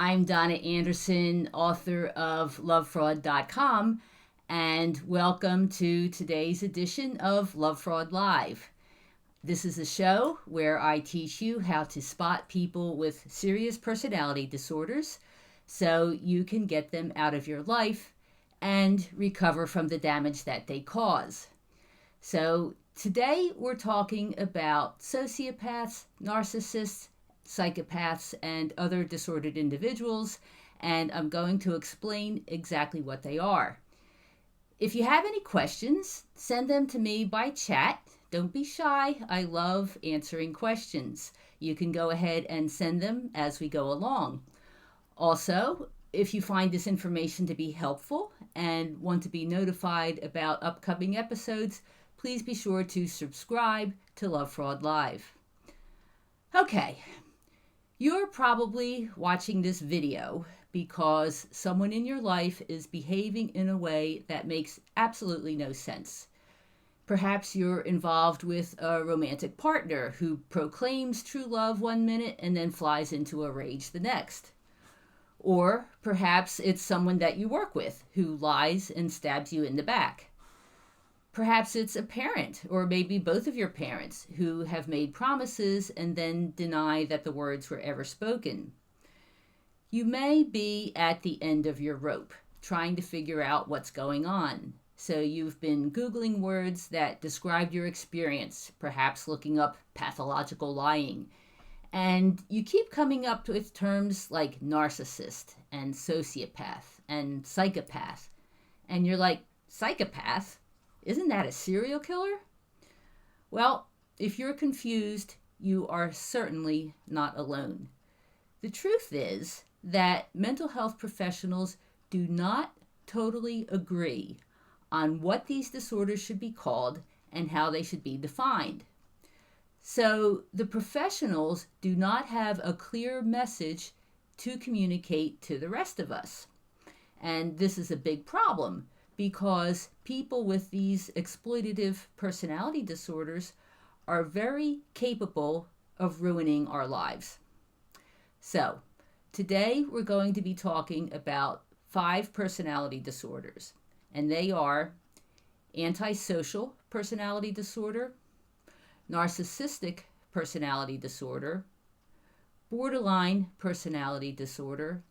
I'm Donna Andersen, author of lovefraud.com, and welcome to today's edition of Love Fraud Live. This is a show where I teach you how to spot people with serious personality disorders so you can get them out of your life and recover from the damage that they cause. So today we're talking about sociopaths, narcissists, psychopaths, and other disordered individuals, and I'm going to explain exactly what they are. If you have any questions, send them to me by chat. Don't be shy. I love answering questions. You can go ahead and send them as we go along. Also, if you find this information to be helpful and want to be notified about upcoming episodes, please be sure to subscribe to Love Fraud Live. Okay. You're probably watching this video because someone in your life is behaving in a way that makes absolutely no sense. Perhaps you're involved with a romantic partner who proclaims true love one minute and then flies into a rage the next. Or perhaps it's someone that you work with who lies and stabs you in the back. Perhaps it's a parent, or maybe both of your parents, who have made promises and then deny that the words were ever spoken. You may be at the end of your rope, trying to figure out what's going on. So you've been Googling words that describe your experience, perhaps looking up pathological lying. And you keep coming up with terms like narcissist and sociopath and psychopath. And you're like, psychopath? Isn't that a serial killer? Well, if you're confused, you are certainly not alone. The truth is that mental health professionals do not totally agree on what these disorders should be called and how they should be defined. So the professionals do not have a clear message to communicate to the rest of us. And this is a big problem, because people with these exploitative personality disorders are very capable of ruining our lives. So, today we're going to be talking about 5 personality disorders, and they are antisocial personality disorder, narcissistic personality disorder, borderline personality disorder,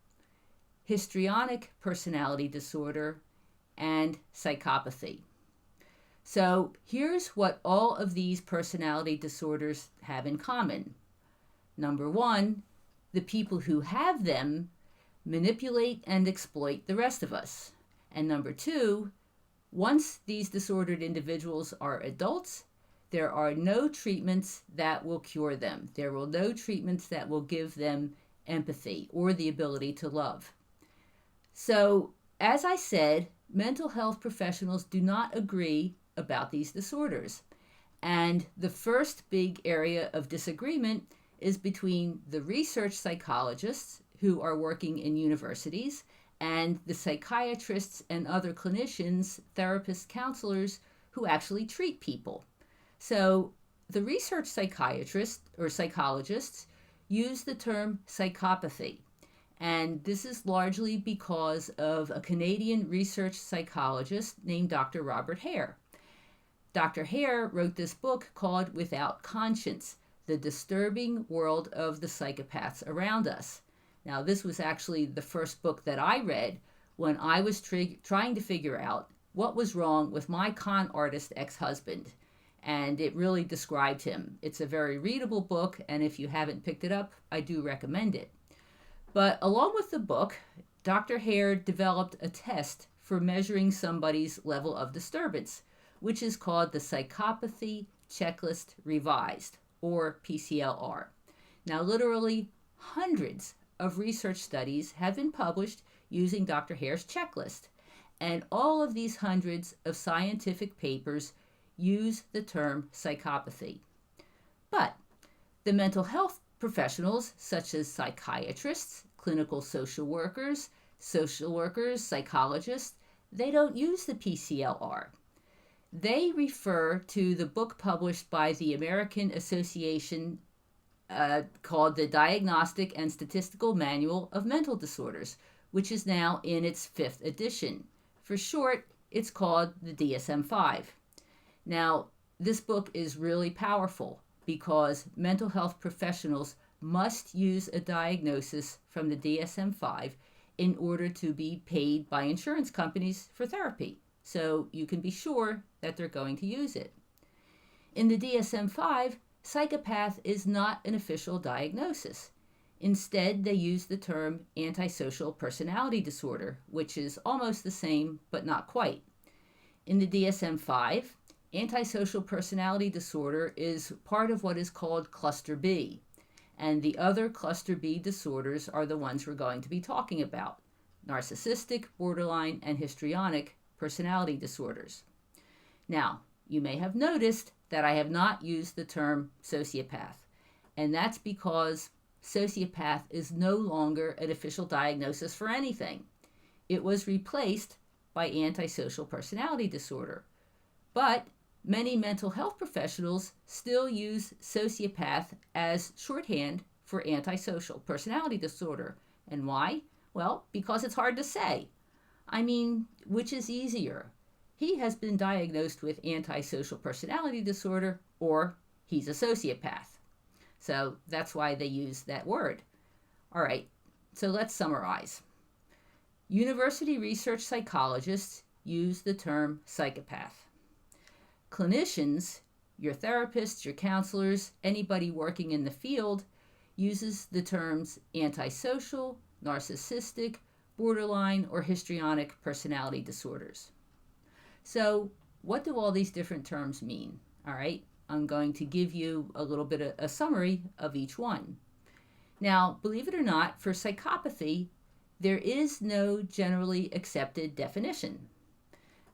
histrionic personality disorder, and psychopathy. So here's what all of these personality disorders have in common. Number 1, the people who have them manipulate and exploit the rest of us. And number 2, once these disordered individuals are adults, there are no treatments that will cure them. There are no treatments that will give them empathy or the ability to love. So, as I said, mental health professionals do not agree about these disorders. And the first big area of disagreement is between the research psychologists who are working in universities and the psychiatrists and other clinicians, therapists, counselors who actually treat people. So the research psychiatrists or psychologists use the term psychopathy. And this is largely because of a Canadian research psychologist named Dr. Robert Hare. Dr. Hare wrote this book called Without Conscience, The Disturbing World of the Psychopaths Around Us. Now, this was actually the first book that I read when I was trying to figure out what was wrong with my con artist ex-husband. And it really described him. It's a very readable book, and if you haven't picked it up, I do recommend it. But along with the book, Dr. Hare developed a test for measuring somebody's level of disturbance, which is called the Psychopathy Checklist Revised, or PCLR. Now, literally hundreds of research studies have been published using Dr. Hare's checklist, and all of these hundreds of scientific papers use the term psychopathy. But the mental health professionals, such as psychiatrists, clinical social workers, psychologists, they don't use the PCLR. They refer to the book published by the American Association called the Diagnostic and Statistical Manual of Mental Disorders, which is now in its 5th edition. For short, it's called the DSM-5. Now, this book is really powerful because mental health professionals must use a diagnosis from the DSM-5 in order to be paid by insurance companies for therapy. So you can be sure that they're going to use it. In the DSM-5, psychopath is not an official diagnosis. Instead, they use the term antisocial personality disorder, which is almost the same, but not quite. In the DSM-5, antisocial personality disorder is part of what is called Cluster B, and the other Cluster B disorders are the ones we're going to be talking about: narcissistic, borderline, and histrionic personality disorders. Now, you may have noticed that I have not used the term sociopath, and that's because sociopath is no longer an official diagnosis for anything. It was replaced by antisocial personality disorder. But many mental health professionals still use sociopath as shorthand for antisocial personality disorder. And why? Well, because it's hard to say. I mean, which is easier? He has been diagnosed with antisocial personality disorder, or he's a sociopath. So that's why they use that word. All right, so let's summarize. University research psychologists use the term psychopath. Clinicians, your therapists, your counselors, anybody working in the field, uses the terms antisocial, narcissistic, borderline, or histrionic personality disorders. So what do all these different terms mean? All right, I'm going to give you a little bit of a summary of each one. Now, believe it or not, for psychopathy, there is no generally accepted definition.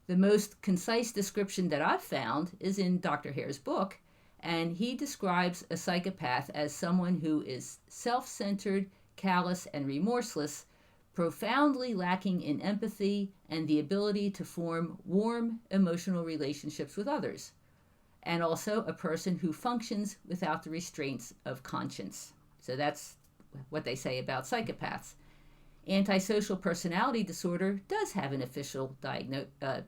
The most concise description that I've found is in Dr. Hare's book, and he describes a psychopath as someone who is self-centered, callous, and remorseless, profoundly lacking in empathy and the ability to form warm emotional relationships with others, and also a person who functions without the restraints of conscience. So that's what they say about psychopaths. Antisocial personality disorder does have an official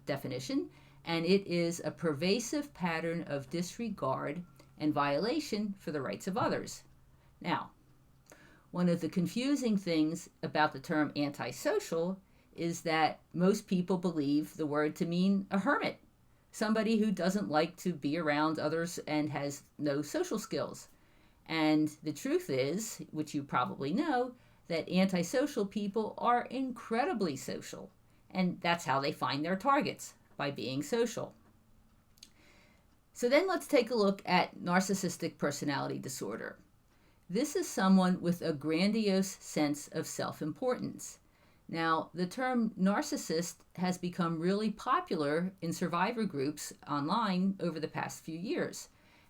definition, and it is a pervasive pattern of disregard and violation for the rights of others. Now, one of the confusing things about the term antisocial is that most people believe the word to mean a hermit, somebody who doesn't like to be around others and has no social skills. And the truth is, which you probably know, that antisocial people are incredibly social, and that's how they find their targets, by being social. So then let's take a look at narcissistic personality disorder. This is someone with a grandiose sense of self-importance. Now, the term narcissist has become really popular in survivor groups online over the past few years,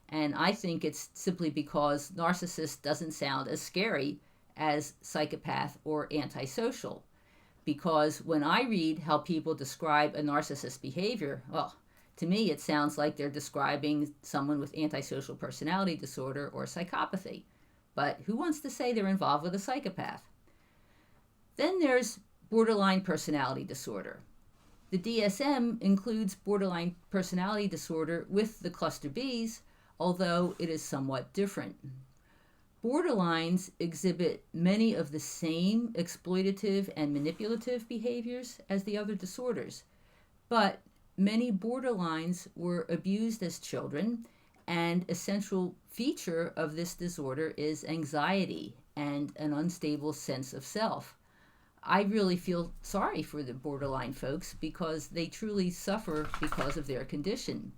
and I think it's simply because narcissist doesn't sound as scary as psychopath or antisocial. Because when I read how people describe a narcissist's behavior, well, to me it sounds like they're describing someone with antisocial personality disorder or psychopathy. But who wants to say they're involved with a psychopath? Then there's borderline personality disorder. The DSM includes borderline personality disorder with the cluster Bs, although it is somewhat different. Borderlines exhibit many of the same exploitative and manipulative behaviors as the other disorders, but many borderlines were abused as children, and a central feature of this disorder is anxiety and an unstable sense of self. I really feel sorry for the borderline folks because they truly suffer because of their condition.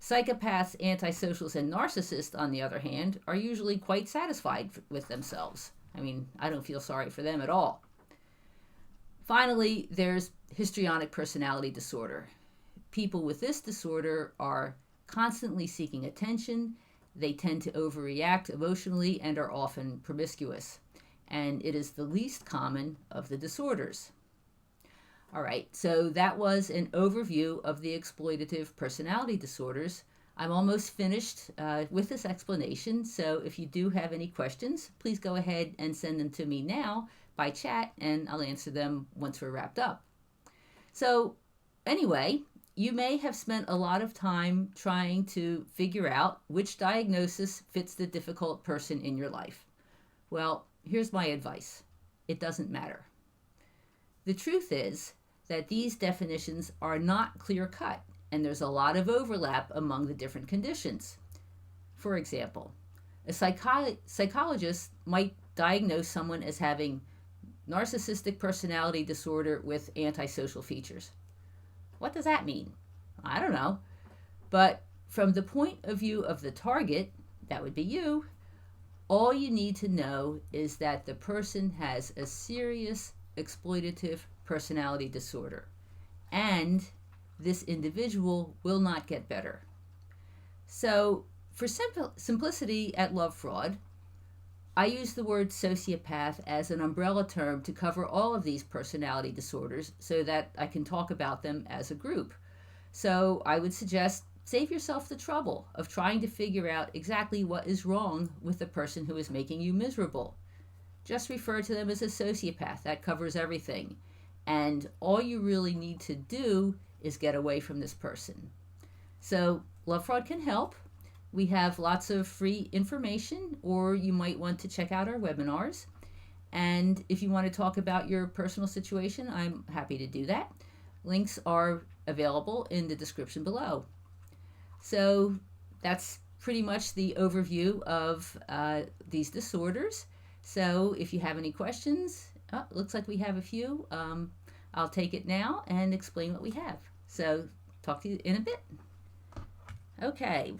Psychopaths, antisocials, and narcissists, on the other hand, are usually quite satisfied with themselves. I mean, I don't feel sorry for them at all. Finally, there's histrionic personality disorder. People with this disorder are constantly seeking attention. They tend to overreact emotionally and are often promiscuous. And it is the least common of the disorders. All right, so that was an overview of the exploitative personality disorders. I'm almost finished with this explanation, so if you do have any questions, please go ahead and send them to me now by chat, and I'll answer them once we're wrapped up. So, anyway, you may have spent a lot of time trying to figure out which diagnosis fits the difficult person in your life. Well, here's my advice. It doesn't matter. The truth is that these definitions are not clear-cut, and there's a lot of overlap among the different conditions. For example, a psychologist might diagnose someone as having narcissistic personality disorder with antisocial features. What does that mean? I don't know. But from the point of view of the target, that would be you, all you need to know is that the person has a serious exploitative personality disorder, and this individual will not get better. So, for simplicity at Love Fraud, I use the word sociopath as an umbrella term to cover all of these personality disorders so that I can talk about them as a group. So I would suggest save yourself the trouble of trying to figure out exactly what is wrong with the person who is making you miserable. Just refer to them as a sociopath. That covers everything. And all you really need to do is get away from this person. So Love Fraud can help. We have lots of free information, or you might want to check out our webinars. And if you want to talk about your personal situation, I'm happy to do that. Links are available in the description below. So that's pretty much the overview of these disorders. So if you have any questions, looks like we have a few. I'll take it now and explain what we have. So talk to you in a bit. Okay.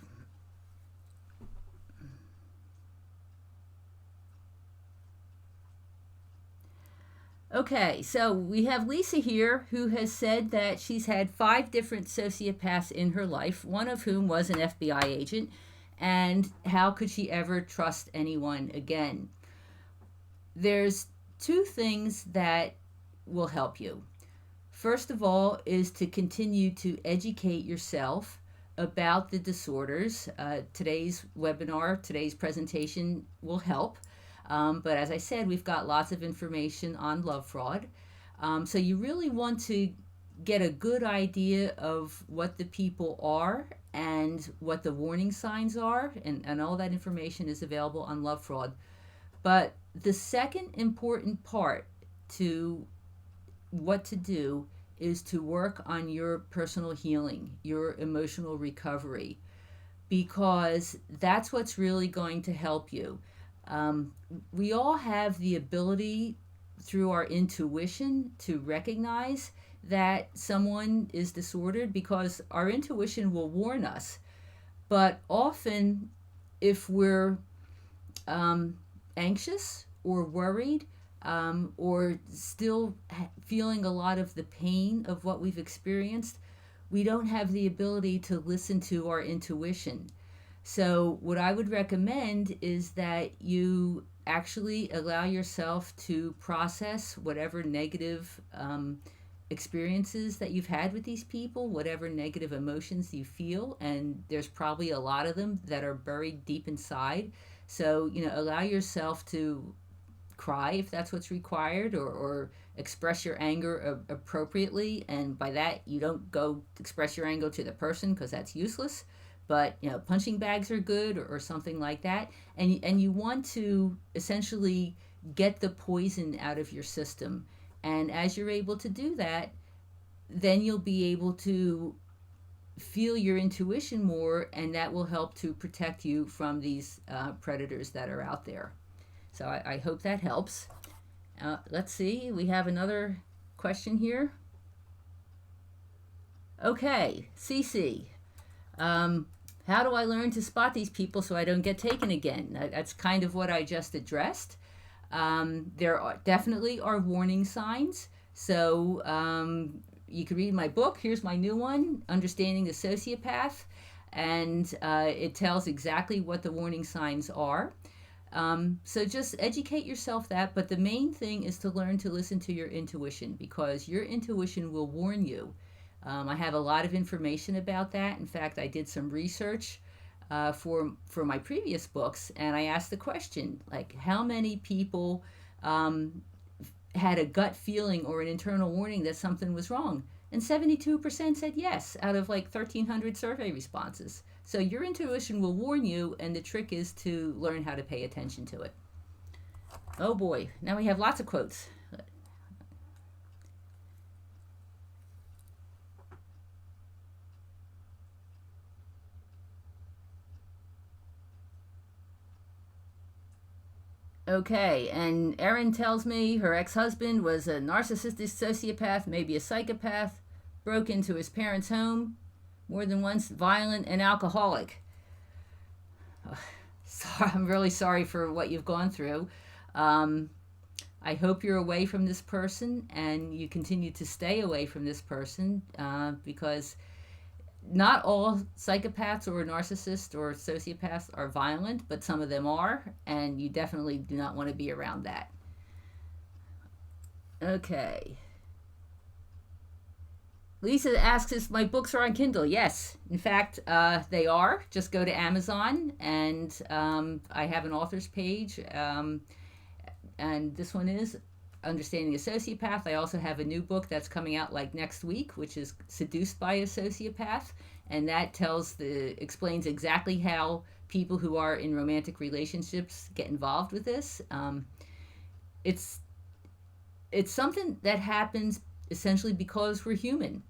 Okay, so we have Lisa here, who has said that she's had 5 different sociopaths in her life, one of whom was an FBI agent, and how could she ever trust anyone again? There's 2 things that will help you. First of all is to continue to educate yourself about the disorders. Today's webinar, today's presentation will help. But as I said, we've got lots of information on Love Fraud. So you really want to get a good idea of what the people are and what the warning signs are, and all that information is available on Love Fraud. But the second important part to what to do is to work on your personal healing, your emotional recovery, because that's what's really going to help you. We all have the ability through our intuition to recognize that someone is disordered because our intuition will warn us. But often, if we're anxious or worried, or still feeling a lot of the pain of what we've experienced, we don't have the ability to listen to our intuition. So what I would recommend is that you actually allow yourself to process whatever negative experiences that you've had with these people, whatever negative emotions you feel, and there's probably a lot of them that are buried deep inside. So, allow yourself to cry if that's what's required, or express your anger appropriately. And by that, you don't go express your anger to the person, because that's useless. But punching bags are good, or something like that. And you want to essentially get the poison out of your system. And as you're able to do that, then you'll be able to feel your intuition more, and that will help to protect you from these predators that are out there. So I hope that helps. Let's see, we have another question here. Okay, Cece. How do I learn to spot these people so I don't get taken again? That's kind of what I just addressed. There definitely are warning signs. So you can read my book. Here's my new one, Understanding the Sociopath. And it tells exactly what the warning signs are. So just educate yourself that. But the main thing is to learn to listen to your intuition, because your intuition will warn you I have a lot of information about that. In fact, I did some research for my previous books, and I asked the question, like, how many people had a gut feeling or an internal warning that something was wrong? And 72% said yes out of like 1,300 survey responses. So your intuition will warn you, and the trick is to learn how to pay attention to it. Oh boy, now we have lots of quotes. Okay, and Erin tells me her ex-husband was a narcissistic sociopath, maybe a psychopath, broke into his parents' home, more than once, violent and alcoholic. Sorry, I'm really sorry for what you've gone through. I hope you're away from this person and you continue to stay away from this person because not all psychopaths or narcissists or sociopaths are violent, but some of them are, and you definitely do not want to be around that. Okay. Lisa asks if my books are on Kindle. Yes, in fact, they are. Just go to Amazon, and I have an author's page, and this one is Understanding a Sociopath. I also have a new book that's coming out like next week, which is Seduced by a Sociopath, and that explains exactly how people who are in romantic relationships get involved with this. It's something that happens essentially because we're human.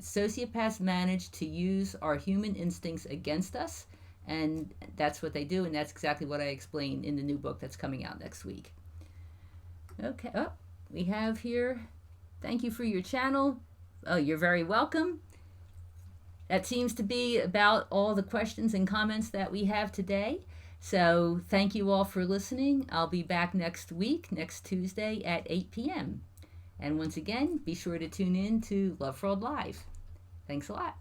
Sociopaths manage to use our human instincts against us, and that's what they do, and that's exactly what I explain in the new book that's coming out next week. Okay, we have here, thank you for your channel. Oh, you're very welcome. That seems to be about all the questions and comments that we have today. So thank you all for listening. I'll be back next week, next Tuesday at 8 p.m. And once again, be sure to tune in to Love Fraud Live. Thanks a lot.